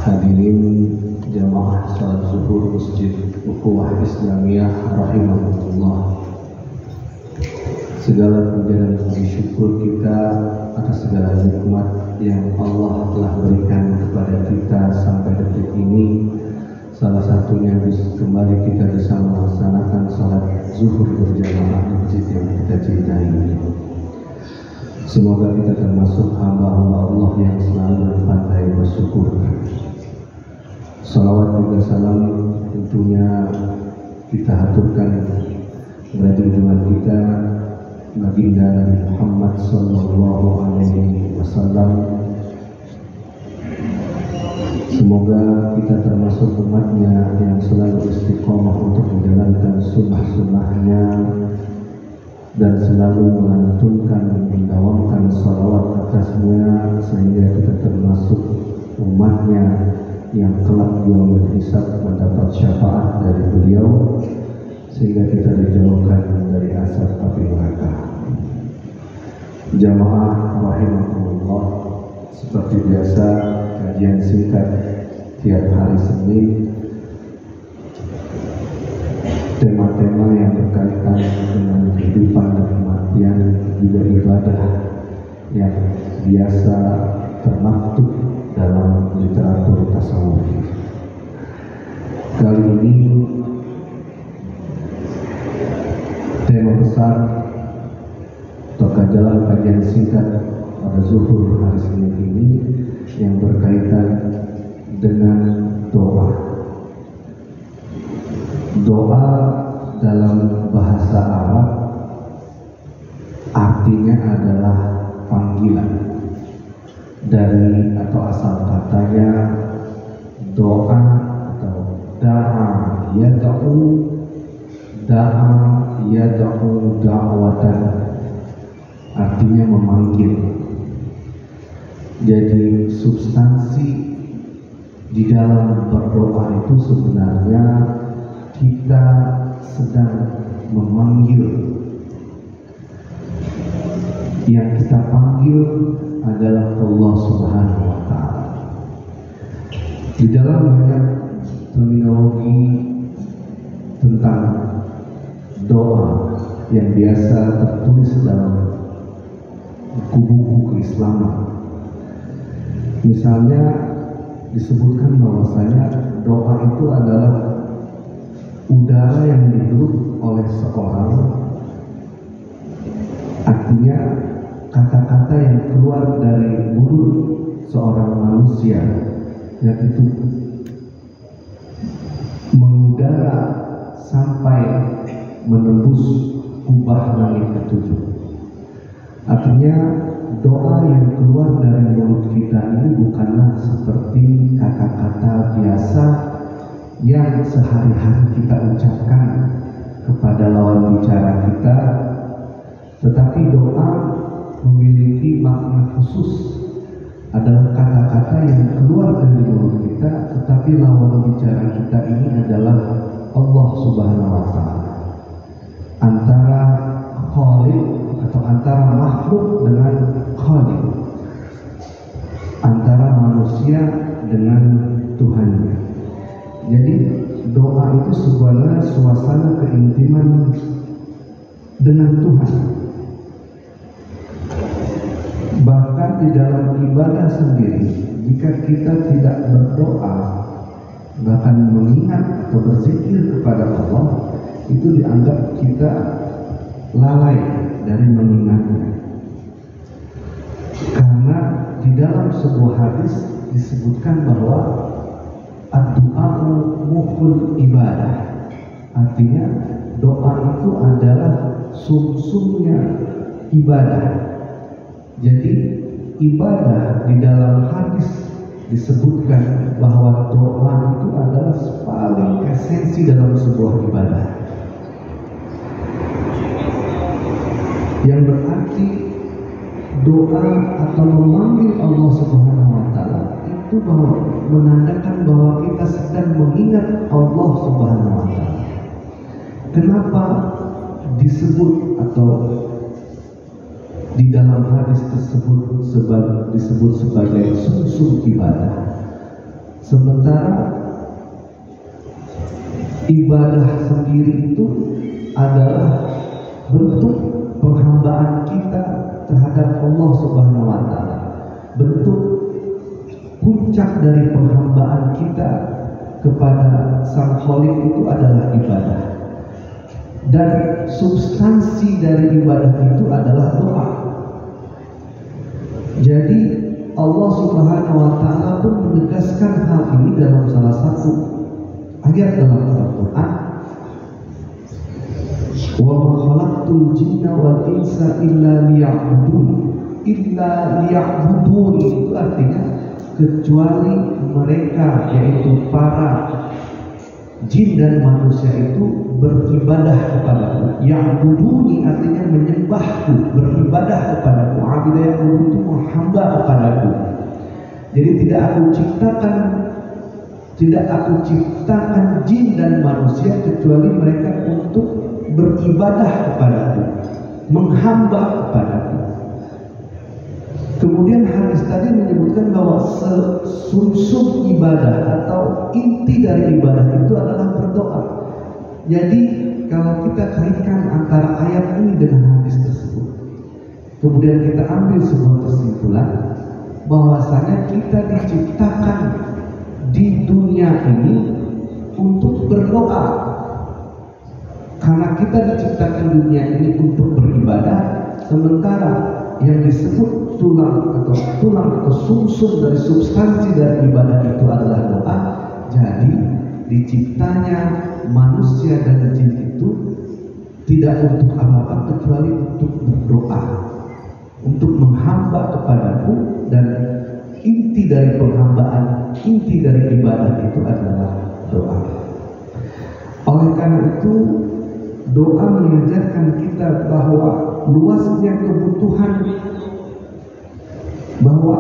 Hadirin jamaah salat zuhur Masjid Ukhuwah Islamiyah rahimahullah. Segala puja dan puji syukur kita atas segala nikmat yang Allah telah berikan kepada kita sampai detik ini. Salah satunya kembali kita bisa melaksanakan salat zuhur berjamaah di masjid yang kita cintai ini. Semoga kita termasuk hamba-hamba Allah yang selalu pandai bersyukur. Salawat juga salam tentunya kita haturkan kepada junjungan kita Baginda Nabi Muhammad sallallahu alaihi wasallam. Semoga kita termasuk umatnya yang selalu istiqomah untuk menjalankan sunnah-sunnahnya dan selalu melantunkan mendawamkan salawat atasnya, sehingga kita termasuk umatnya yang kelak yaumul hisab mendapat syafaat dari beliau, sehingga kita dijauhkan dari asap api neraka. Jamaah rahimahullah, seperti biasa kajian singkat tiap hari Senin, tema-tema yang berkaitan dengan kehidupan dan kematian, juga ibadah yang biasa termaktub dalam literatur tasawuf. Kali ini tema besar atau jalan kajian singkat pada zuhur hari Senin ini yang berkaitan dengan doa. Doa dalam bahasa Arab artinya adalah panggilan. Dari atau asal katanya doa atau da'a yad'u da'watan, artinya memanggil. Jadi substansi di dalam berdoa itu sebenarnya kita sedang memanggil. Yang kita panggil adalah Allah Subhanahu wa Ta'ala. Di dalam banyak terminologi tentang doa yang biasa tertulis dalam buku-buku keislaman, misalnya disebutkan bahwasanya doa itu adalah udara yang dihirup oleh seorang, artinya kata-kata yang keluar dari mulut seorang manusia yang itu mengudara sampai menembus kubah langit ketujuh. Artinya doa yang keluar dari mulut kita ini bukanlah seperti kata-kata biasa yang sehari-hari kita ucapkan kepada lawan bicara kita, tetapi doa memiliki makna khusus, adalah kata-kata yang keluar dari mulut kita, tetapi lawan bicara kita ini adalah Allah Subhanahu wa Ta'ala. Antara Khaliq atau antara makhluk dengan Khaliq, antara manusia dengan Tuhannya. Jadi doa itu sebuah suasana keintiman dengan Tuhan. Bahkan di dalam ibadah sendiri, jika kita tidak berdoa, bahkan mengingat atau berzikir kepada Allah, itu dianggap kita lalai dari mengingatnya. Karena di dalam sebuah hadis disebutkan bahwa ad-du'a'u mukhul ibadah, artinya doa itu adalah sumsumnya ibadah. Jadi ibadah di dalam hadis disebutkan bahwa doa itu adalah paling esensi dalam sebuah ibadah, yang berarti doa atau memanggil Allah Subhanahu wa Ta'ala itu bahwa menandakan bahwa kita sedang mengingat Allah Subhanahu wa Ta'ala. Kenapa disebut atau di dalam hadis tersebut disebut sebagai sumsum ibadah? Sementara ibadah sendiri itu adalah bentuk penghambaan kita terhadap Allah Subhanahu wa Ta'ala. Bentuk puncak dari penghambaan kita kepada Sang Khalik itu adalah ibadah. Dan substansi dari ibadah itu adalah doa. Jadi Allah Subhanahu wa Ta'ala pun menegaskan hal ini dalam salah satu ayat dalam Al-Quran. Wa ma khalaqtul jinna wal insa illa liya'budun. Illa liya'budun itu artinya kecuali mereka, yaitu para jin dan manusia itu beribadah kepadaku. Ya'buduni artinya menyembahku, beribadah kepadaku. Abidah yang itu menghamba kepadaku. Jadi tidak aku ciptakan jin dan manusia kecuali mereka untuk beribadah kepadaku, menghamba kepadaku. Kemudian hadis tadi menyebutkan bahwa sumsum ibadah atau inti dari ibadah itu adalah berdoa. Jadi kalau kita kaitkan antara ayat ini dengan hadis tersebut, kemudian kita ambil sebuah kesimpulan bahwasanya kita diciptakan di dunia ini untuk berdoa. Karena kita diciptakan di dunia ini untuk beribadah, sementara yang disebut tulang atau sumsum dari substansi dari ibadah itu adalah doa. Jadi diciptanya manusia dan jin itu tidak untuk apa-apa kecuali untuk berdoa, untuk menghamba kepadaku. Dan inti dari penghambaan, inti dari ibadah itu adalah doa. Oleh karena itu doa mengajarkan kita bahwa luasnya kebutuhan, bahwa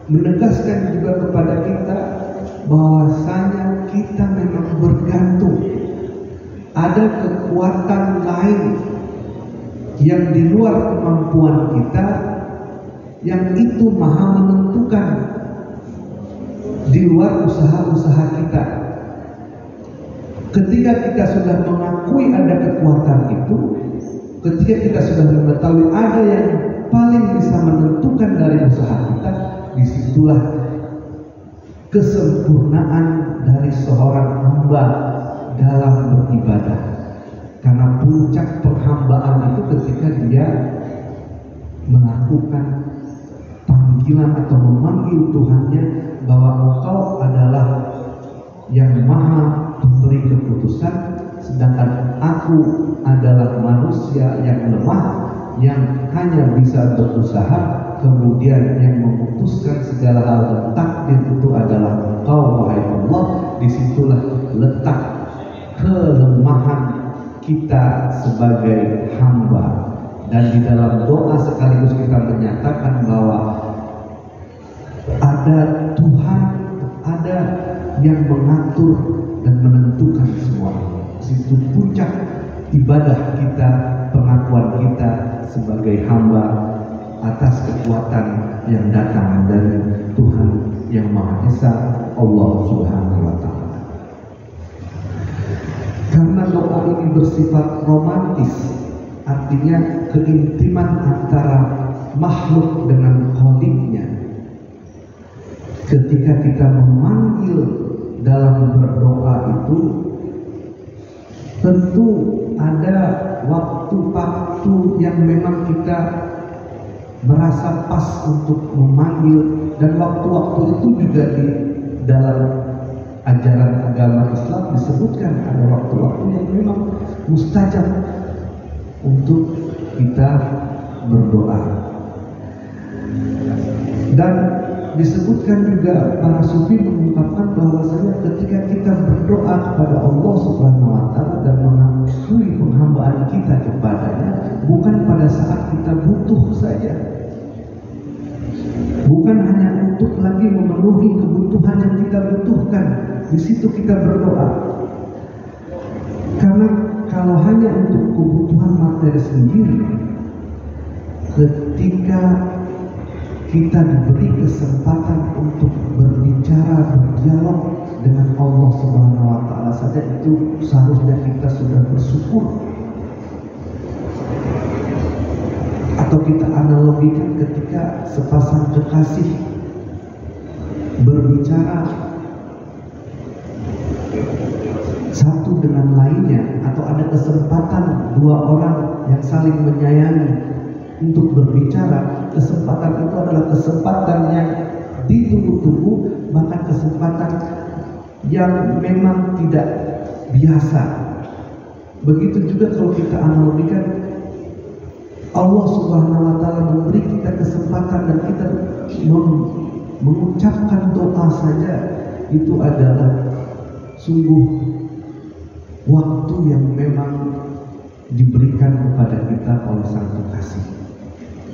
menegaskan juga kepada kita bahwasanya kita memang bergantung. Ada kekuatan lain yang di luar kemampuan kita, yang itu maha menentukan di luar usaha-usaha kita. Ketika kita sudah mengakui ada kekuatan itu, ketika kita sudah mengetahui ada yang paling bisa menentukan dari usaha kita, disitulah kesempurnaan dari seorang hamba dalam beribadah. Karena puncak penghambaan itu ketika dia melakukan panggilan atau memanggil Tuhannya bahwa Engkau adalah yang maha memberi keputusan, sedangkan aku adalah manusia yang lemah, yang hanya bisa berusaha. Kemudian yang memutuskan segala hal dan takdir itu adalah Engkau, wahai Allah. Disitulah letak kelemahan kita sebagai hamba. Dan di dalam doa sekaligus kita menyatakan bahwa ada Tuhan, ada yang mengatur dan menentukan semuanya. Situ puncak ibadah kita, pengakuan kita sebagai hamba atas kekuatan yang datang dari Tuhan yang Maha Esa, Allah Subhanahu wa Ta'ala. Karena doa ini bersifat romantis, artinya keintiman antara makhluk dengan Khaliknya. Ketika kita memanggil dalam berdoa itu, tentu ada waktu-waktu yang memang kita merasa pas untuk memanggil, dan waktu-waktu itu juga di dalam ajaran agama Islam disebutkan ada waktu-waktu yang memang mustajab untuk kita berdoa. Dan disebutkan juga para sufi mengungkapkan bahwasanya ketika kita berdoa kepada Allah Subhanahu wa Ta'ala dan mengakui penghambaan kita kepadanya, bukan pada saat kita butuh saja, bukan hanya untuk lagi memenuhi kebutuhan yang kita butuhkan, di situ kita berdoa. Karena kalau hanya untuk kebutuhan materi sendiri, ketika kita diberi kesempatan untuk berbicara, itu seharusnya kita sudah bersyukur. Atau kita analogikan ketika sepasang kekasih berbicara satu dengan lainnya, atau ada kesempatan dua orang yang saling menyayangi untuk berbicara. Kesempatan itu adalah kesempatan yang ditunggu-tunggu, bahkan kesempatan yang memang tidak biasa. Begitu juga kalau kita analogikan, Allah Subhanahu wa Ta'ala memberi kita kesempatan dan kita mengucapkan doa saja, itu adalah sungguh waktu yang memang diberikan kepada kita oleh Sang Kekasih.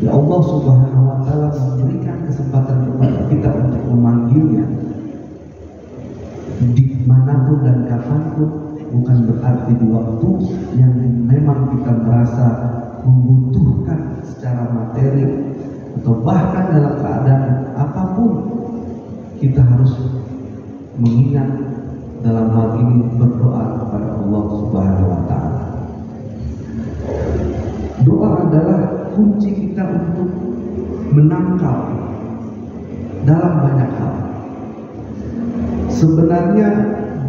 Ya, Allah Subhanahu wa Ta'ala memberikan kesempatan kepada kita untuk memanggilnya dimanapun dan kapanpun, bukan berarti di waktu yang memang kita merasa membutuhkan secara materi, atau bahkan dalam keadaan apapun kita harus mengingat dalam hal ini berdoa kepada Allah Subhanahu wa Ta'ala. Doa adalah kunci kita untuk menangkal dalam banyak hal. Sebenarnya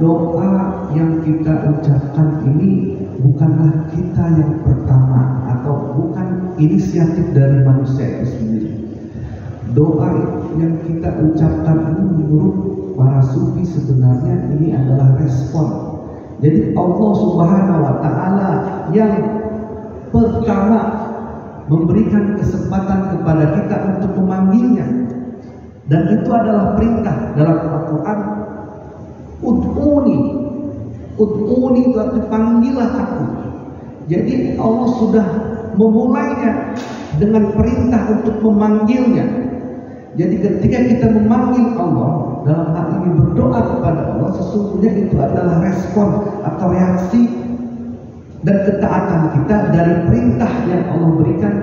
doa yang kita ucapkan ini bukanlah kita yang pertama, atau bukan inisiatif dari manusia itu sendiri. Doa yang kita ucapkan ini menurut para sufi sebenarnya ini adalah respon. Jadi Allah Subhanahu wa Ta'ala yang pertama memberikan kesempatan kepada kita untuk memanggilnya, dan itu adalah perintah dalam Al-Quran. Ud'uni itu artinya panggillah aku. Jadi Allah sudah memulainya dengan perintah untuk memanggilnya. Jadi ketika kita memanggil Allah, dalam hal ini berdoa kepada Allah, sesungguhnya itu adalah respon atau reaksi dan ketaatan kita dari perintah yang Allah berikan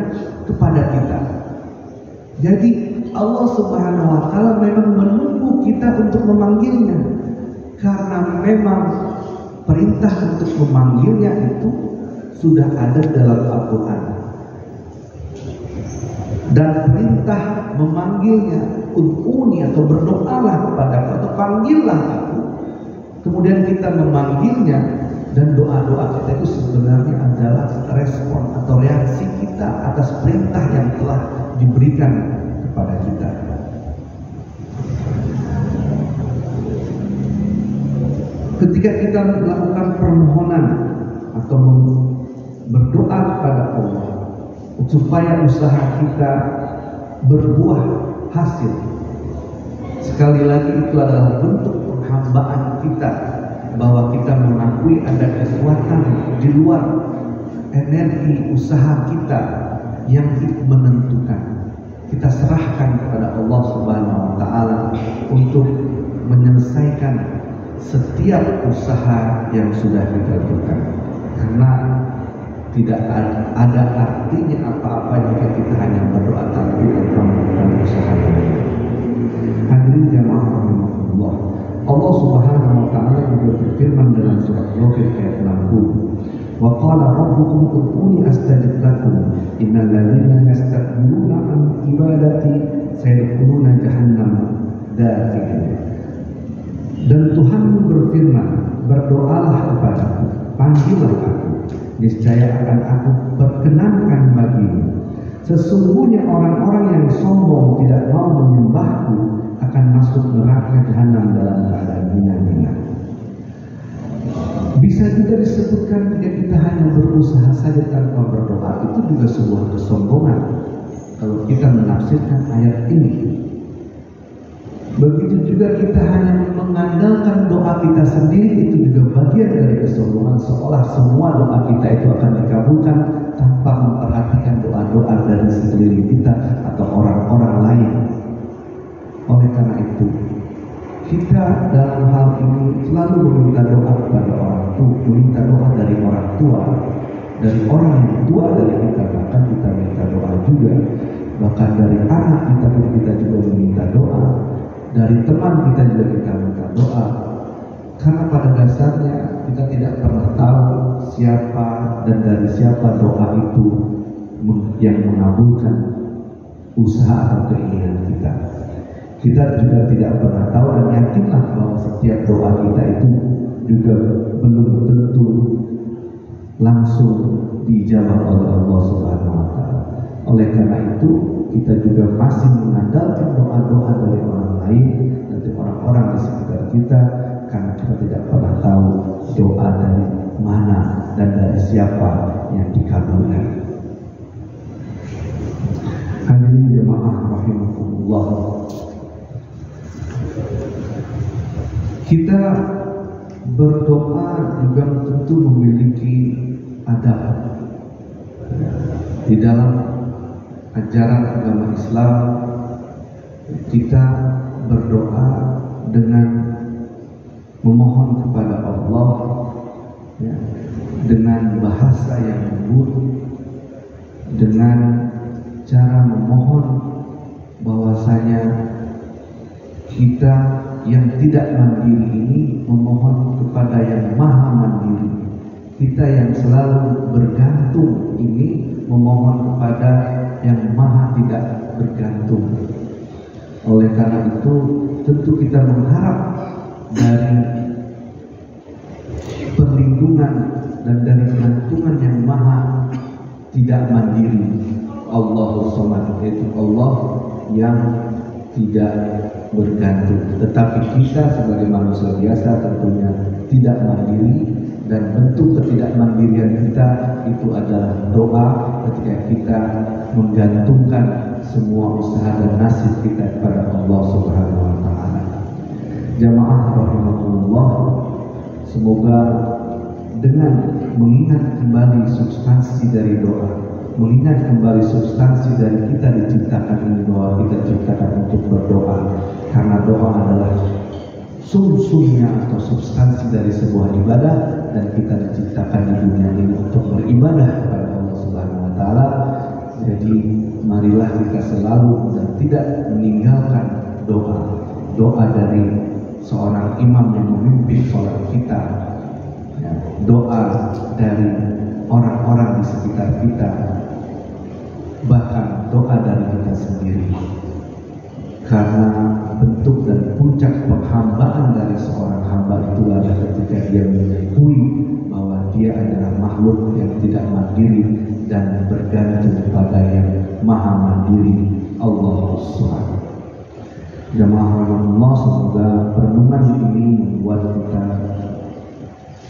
kepada kita. Jadi Allah Subhanahu wa Ta'ala memang menunggu kita untuk memanggilnya, karena memang perintah untuk memanggilnya itu sudah ada dalam Al-Quran. Dan perintah memanggilnya, ud'uni atau berdoalah kepadaku atau panggillah aku. Kemudian kita memanggilnya, dan doa-doa kita itu sebenarnya adalah respon atau reaksi kita atas perintah yang telah diberikan kepada kita. Ketika kita melakukan permohonan atau berdoa kepada Allah supaya usaha kita berbuah hasil, sekali lagi itu adalah bentuk penghambaan kita, bahwa kita mengakui ada kekuatan di luar energi usaha kita yang menentukan. Kita serahkan kepada Allah Subhanahu wa Ta'ala untuk menyelesaikan setiap usaha yang sudah kita lakukan, karena tidak ada artinya apa-apa jika kita hanya berdoa tapi tanpa melakukan usaha. Hadirin jamaah rahimahullah, Allah Subhanahu wa Ta'ala juga berfirman dalam surat Ghafir ayat 60, wa qala rabbukum ud'uni astajib lakum innal ladzina yastakbiruna an ibadati sayadkhuluna jahannam dakhirin. Dan Tuhanmu berfirman, berdoalah kepadaku, panggillah aku, niscaya akan aku perkenankan bagimu. Sesungguhnya orang-orang yang sombong tidak mau menyembahku akan masuk neraka jahanam dalam keadaan hina-hina. Bisa juga disebutkan jika kita hanya berusaha saja tanpa berdoa, itu juga sebuah kesombongan kalau kita menafsirkan ayat ini. Begitu juga kita hanya mengandalkan doa kita sendiri, itu juga bagian dari kesombongan, seolah semua doa kita itu akan dikabulkan tanpa memperhatikan doa-doa dari sekeliling kita atau orang-orang lain. Oleh karena itu, kita dalam hal ini selalu meminta doa kepada orang tua, meminta doa dari orang tua, dari orang yang tua dari kita, bahkan kita minta doa juga, bahkan dari anak kita pun kita juga meminta doa. Dari teman kita juga kita minta doa. Karena pada dasarnya kita tidak pernah tahu siapa dan dari siapa doa itu yang mengabulkan usaha atau keinginan kita. Kita juga tidak pernah tahu, dan yakinlah bahwa setiap doa kita itu juga belum tentu langsung dijawab oleh Allah Subhanahu wa Ta'ala. Oleh karena itu, kita juga masih mengandalkan doa-doa dari orang lain, dari orang-orang di sekitar kita, karena kita tidak pernah tahu doa dari mana dan dari siapa yang dikabulkan. Hadirin jemaah rahimakumullah, kita berdoa juga tentu memiliki adab. Di dalam ajaran agama Islam, kita berdoa dengan memohon kepada Allah, ya, dengan bahasa yang lembut, dengan cara memohon bahwasanya kita yang tidak mandiri ini memohon kepada yang maha mandiri. Kita yang selalu bergantung ini memohon kepada yang maha tidak bergantung. Oleh karena itu, tentu kita mengharap dari perlindungan dan dari gantungan yang maha tidak mandiri, Allahus Samad, yaitu Allah yang tidak bergantung. Tetapi kita sebagai manusia biasa tentunya tidak mandiri, dan bentuk ketidakmandirian kita itu adalah doa ketika kita menggantungkan semua usaha dan nasib kita kepada Allah Subhanahu wa Ta'ala. Jamaah rahimakumullah, semoga dengan mengingat kembali substansi dari doa, mengingat kembali substansi dari kita diciptakan ini, bahwa kita diciptakan untuk berdoa, karena doa adalah sumsumnya atau substansi dari sebuah ibadah, dan kita diciptakan di dunia ini untuk beribadah kepada Allah Subhanahu wa Ta'ala. Jadi marilah kita selalu dan tidak meninggalkan doa dari seorang imam yang memimpin sholat kita, ya, doa dari orang-orang di sekitar kita, bahkan doa dari kita sendiri. Karena bentuk dan puncak penghambaan dari seorang hamba itu adalah ketika dia mengakui bahwa dia adalah makhluk yang tidak mandiri dan bergantung kepada yang maha mandiri, Allah Subhanahu. Jamaah Allah, semoga perenungan ini membuat kita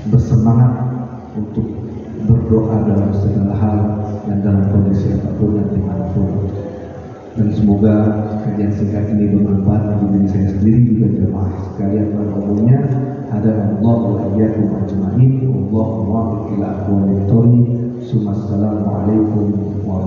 bersemangat untuk berdoa dalam segala hal dan dalam kondisi apapun dan dimanapun. Dan semoga kajian singkat ini bermanfaat bagi diri saya sendiri juga jemaah sekalian pada umumnya. Hadanallah wa iyyakum ajma'in. Wallahu muwaffiq ila aqwamit thoriq. Assalamualaikum warahmatullahi wabarakatuh.